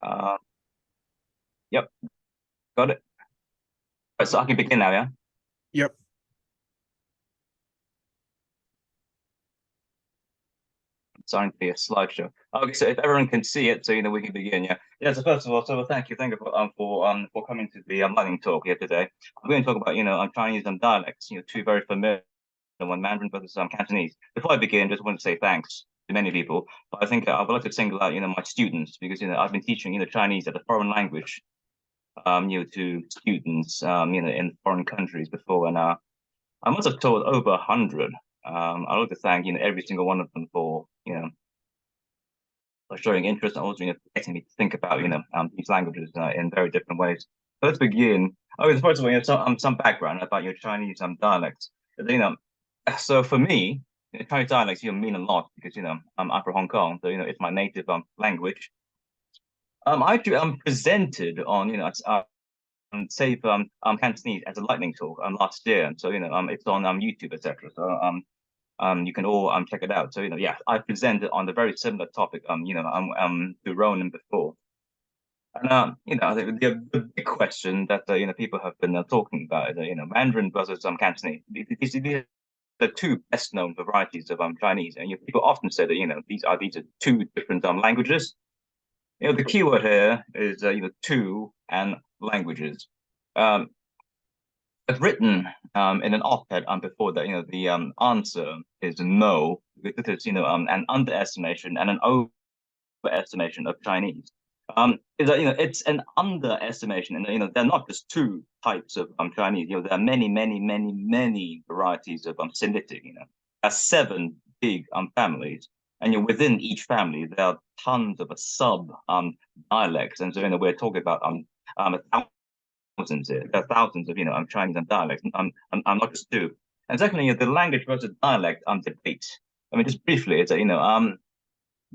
Uh, yep, got it. Right, so I can begin now, yeah? Yep. Starting to be a slideshow. Okay, so if everyone can see it, so we can begin, yeah. Yeah, so first of all, so thank you for coming to the lightning talk here today. I'm going to talk about, Chinese dialects, two very familiar one, Mandarin versus Cantonese. Before I begin, just want to say thanks to many people. But I think I would like to single out, my students because I've been teaching, Chinese as a foreign language, to students, in foreign countries before, and I must have taught over 100. I'd like to thank, every single one of them for, for showing interest and also, getting me to think about, these languages in very different ways. So let's begin. Okay, first of all, some background about your Chinese dialects. You know, so for me, Chinese dialects mean a lot because I'm from Hong Kong, so it's my native language. I actually presented on say Cantonese as a lightning talk last year, so it's on YouTube, etc. So you can all check it out. So yeah, I presented on the very similar topic to Ronin before. And the big question that people have been talking about is Mandarin versus Cantonese. These are the two best known varieties of Chinese, and people often say that these are two different languages. The keyword here is two and languages. Um, I've written in an op-ed before that the answer is no. This is an underestimation and an overestimation of Chinese. Is that it's an underestimation, and there are not just two types of Chinese. There are many, many, many, many varieties of Semitic. There are seven big families, and within each family there are tons of sub dialects, and so we're talking about thousands here. There are thousands of Chinese dialects. I'm not just two. And secondly, the language versus dialect debate. I mean, just briefly, it's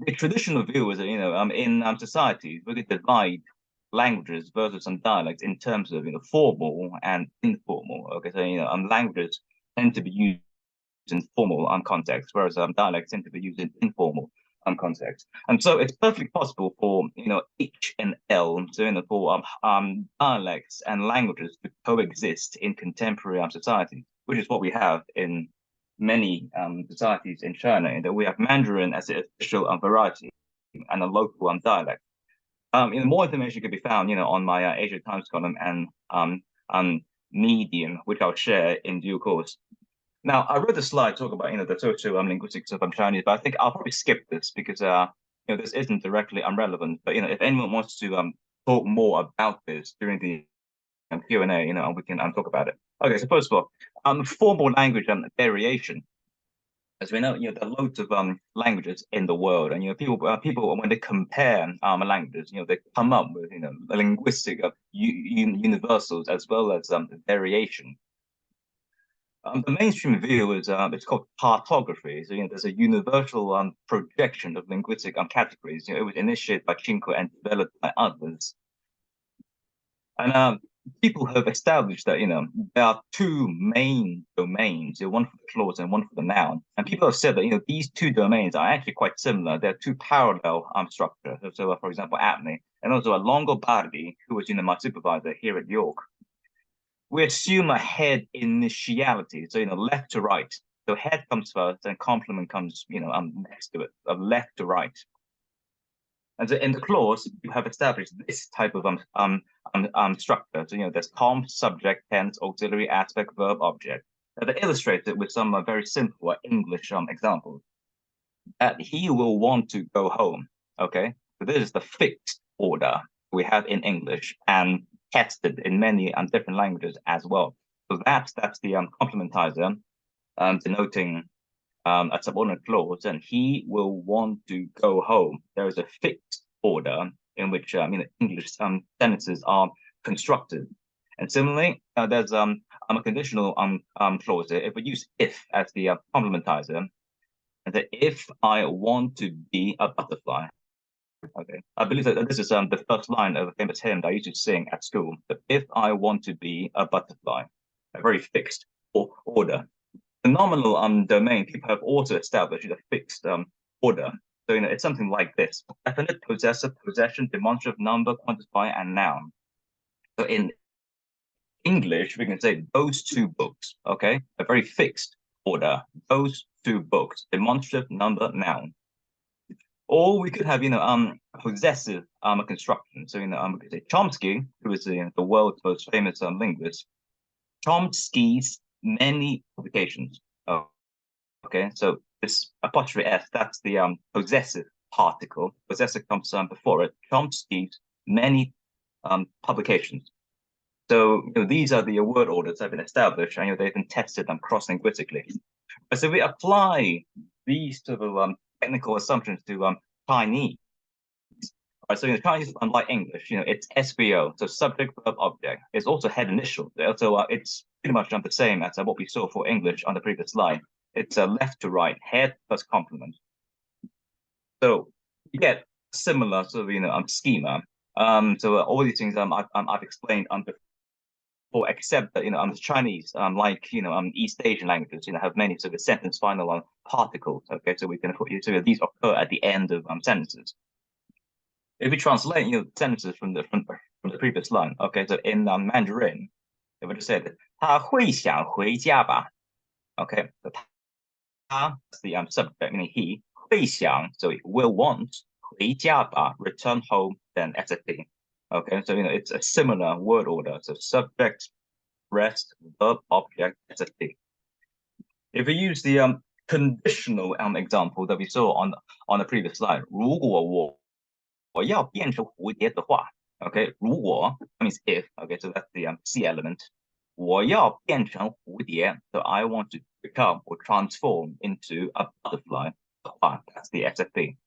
the traditional view is that in societies we could divide languages versus some dialects in terms of formal and informal. Okay, so languages tend to be used in formal context, whereas dialects tend to be used in informal context. And so it's perfectly possible for H and L, so for dialects and languages to coexist in contemporary society, which is what we have in many societies in China, in that we have Mandarin as the official variety and a local dialect. More information can be found, on my Asia Times column and Medium, which I'll share in due course. Now, I wrote a slide talk about the social linguistics of Chinese, but I think I'll probably skip this because this isn't directly relevant. But if anyone wants to talk more about this during the Q&A, we can talk about it. Okay, so first of all, formal language variation. As we know, there are loads of languages in the world, and people when they compare languages, they come up with linguistic universals as well as variation. The mainstream view is it's called cartography. So there's a universal projection of linguistic categories. It was initiated by Chinko and developed by others. And people have established that there are two main domains, one for the clause and one for the noun. And people have said that these two domains are actually quite similar. They're two parallel structures. So, for example, Apne and also a Longobardi, who was my supervisor here at York. We assume a head initiality, so left to right. So head comes first, and complement comes next to it, of left to right. And so in the clause, you have established this type of structure. So there's comp, subject, tense, auxiliary, aspect, verb, object. They illustrate it with some very simple English examples. That he will want to go home. Okay, so this is the fixed order we have in English and tested in many different languages as well. So that's the complementizer denoting a subordinate clause, and he will want to go home. There is a fixed order in which English sentences are constructed. And similarly, there's a conditional clause here. If we use if as the complementizer, and that if I want to be a butterfly. Okay, I believe that this is the first line of a famous hymn that I used to sing at school. That if I want to be a butterfly, a very fixed order. The nominal domain, people have also established a fixed order. So, it's something like this: definite, possessor, possession, demonstrative, number, quantifier, and noun. So in English, we can say those two books, okay? A very fixed order. Those two books, demonstrative, number, noun. Or we could have, possessive construction. So, we could say Chomsky, who is the world's most famous linguist. Chomsky's many publications. Oh, okay, so this apostrophe S, that's the possessive particle. Possessor comes before it. Chomsky's many publications. So, these are the word orders that have been established, and they've been tested cross-linguistically. So we apply these sort of technical assumptions to Chinese. All right, so Chinese, unlike English, it's SVO, so subject, verb, object. It's also head initial. So it's pretty much the same as what we saw for English on the previous slide. It's left to right, head plus complement. So you get similar sort of schema. So all these things I've explained before, except that the Chinese, like East Asian languages, have many sort of sentence final particles. Okay, so we can put so these occur at the end of sentences. If we translate sentences from the previous line, okay, so in Mandarin, if we just said 他会想回家吧 okay, so 他 is the subject, meaning he, 会想, so it will want, 回家吧 return home, then SFP. Okay, so it's a similar word order, so subject, rest, verb, object, SFP. If we use the conditional example that we saw on the previous slide, 如果我要变成蝴蝶的话 okay, 如果 means if, okay, so that's the C element. 我要变成蝴蝶, so I want to become or transform into a butterfly. That's the SFP.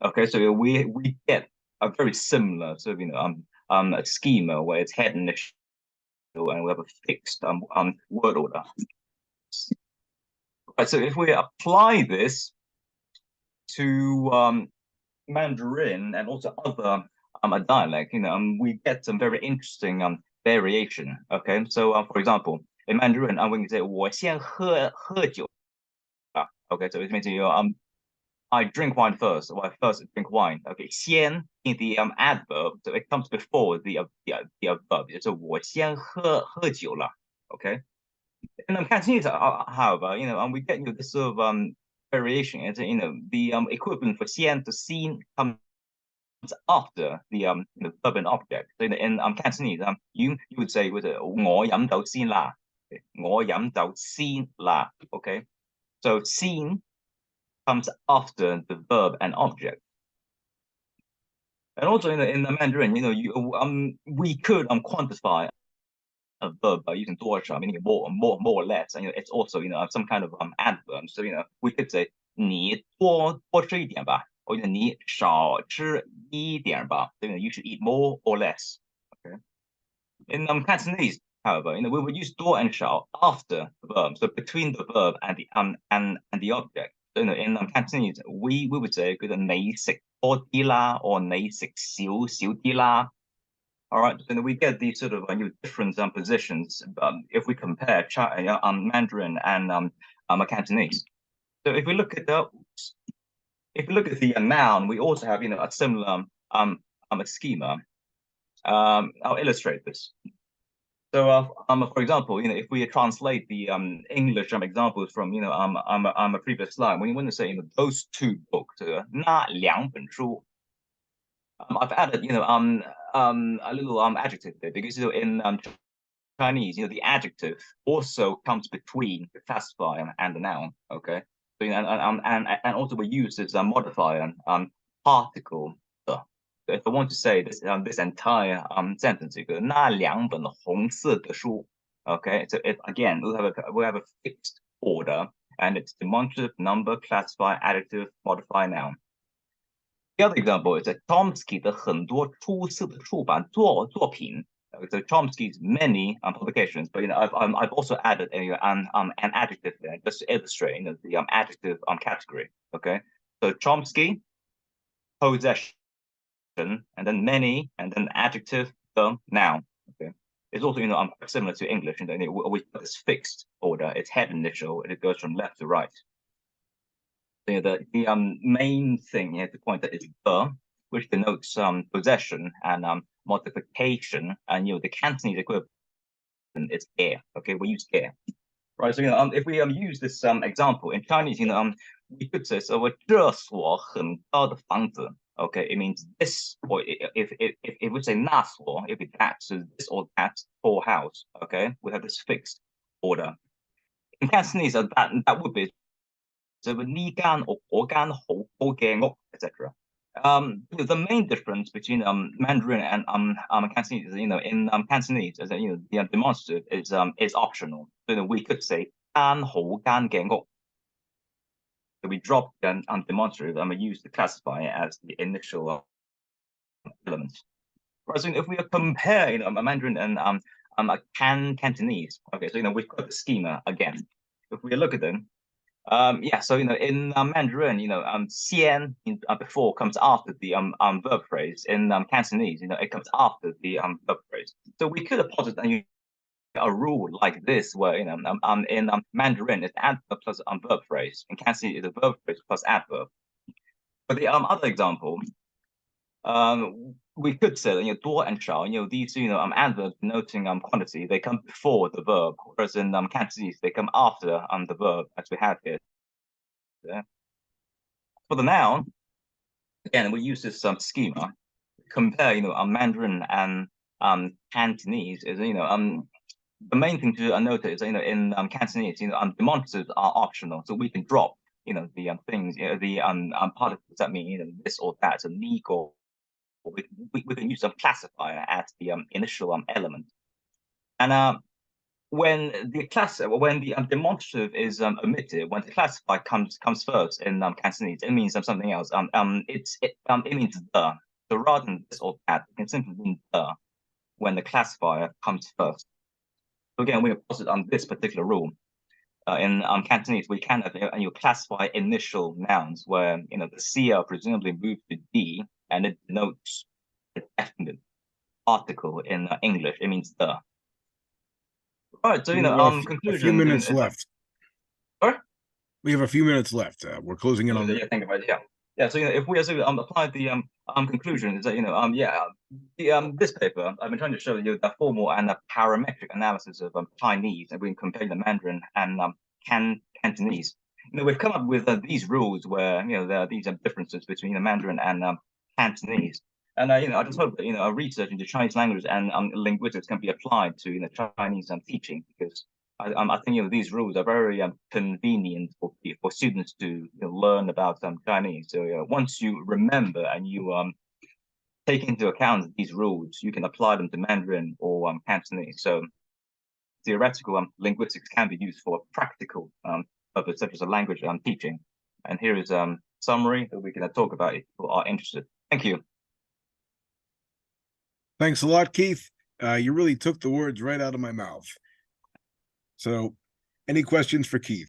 Okay, so we get a very similar sort of a schema where it's head initial and we have a fixed word order. Right, so if we apply this to Mandarin and also other a dialect, we get some very interesting variation. Okay, so for example, in Mandarin, we can say 我先喝酒. Okay, so it means I drink wine first, or I first drink wine. Okay, 先 in the adverb, so it comes before the verb. So 我先喝酒了. Okay, in Cantonese, however, we get this sort of variation. It's the equivalent for 先 to 先 comes after the verb and object. So in Cantonese, you would say with 我飲酒先啦.我飲酒先啦. Okay, so 先 comes after the verb and object. And also in the Mandarin, we could quantify a verb by using 多少, meaning more or less. And it's also some kind of adverb. So we could say 你多吃一点吧, or 你少吃一点吧. So you should eat more or less. Okay. In Cantonese, however, we would use 多 and 少 after the verb, so between the verb and the object. So in Cantonese, we would say 你食多啲啦, or 你食少啲啦. All right, so we get these sort of different positions if we compare Mandarin and Cantonese. So if we look at the noun, we also have a similar a schema. I'll illustrate this. So, for example, if we translate the English examples from a previous slide, when you want to say those two books, 那两本书. I've added a little adjective there because in Chinese, the adjective also comes between the classifier and the noun. Okay, so and also we use this modifier particle. So if I want to say this entire sentence, 那两本红色的书. Okay, so if again we have a fixed order and it's demonstrative, number, classifier, adjective, modifier, noun. The other example is Chomsky 的很多出色的出版作品. So Chomsky's many publications, but I've also added an adjective there just to illustrate the adjective category. Okay, so Chomsky, possession, and then many, and then adjective, the noun. Okay, it's also similar to English, we put this fixed order. It's head initial, and it goes from left to right. The main thing you have to point out is the, which denotes possession and multiplication, and the Cantonese equivalent is air. Okay, we use air. Right, so if we use this example in Chinese, we could say, so 这所很高的房子. Okay, it means this, or if we say 那所, if it's that, so this or that for house. Okay, we have this fixed order. In Cantonese, that would be so 呢間屋嗰間好高嘅屋, etc. The main difference between Mandarin and Cantonese is, in Cantonese, is that the demonstrative is optional. So we could say 間好間嘅屋. So we drop the demonstrative and we use the classifier as the initial element. Right, so if we compare Mandarin and Cantonese, okay, so we've got the schema again. If we look at them, yeah, so in Mandarin, xian before comes after the verb phrase. In Cantonese, it comes after the verb phrase. So we could have posited a rule like this, where in Mandarin it's adverb plus verb phrase. In Cantonese, it's a verb phrase plus adverb. But the other example, we could say that 多 and 少, these adverbs denoting quantity, they come before the verb, whereas in Cantonese they come after the verb, as we have here. For the noun, again, we use this schema. Compare Mandarin and Cantonese. Is the main thing to note is in Cantonese, demonstratives are optional, so we can drop the things, the particles that mean this or that, so legal. We can use some classifier as the initial element. And when the demonstrative is omitted, when the classifier comes first in Cantonese, it means something else. It means the. So rather than this or that, it can simply mean the when the classifier comes first. So again, we posit on this particular rule. In Cantonese, we can classify initial nouns where the CL presumably moves to D, and it denotes a definite article in English. It means the. All right, so conclusion. A few minutes left. Sorry? We have a few minutes left. We're closing in on. Yeah, think about it. Yeah. So if we apply the conclusion, is that this paper I've been trying to show you the formal and the parametric analysis of Chinese, and we can compare the Mandarin and Cantonese. We've come up with these rules where there are these differences between the Mandarin and Cantonese. And I just hope that research into Chinese language and linguistics can be applied to Chinese teaching, because I think these rules are very convenient for students to learn about Chinese. So once you remember and you take into account these rules, you can apply them to Mandarin or Cantonese. So theoretical linguistics can be used for practical purposes, such as a language teaching. And here is a summary that we can talk about if people are interested. Thank you. Thanks a lot, Keith. You really took the words right out of my mouth. So, any questions for Keith?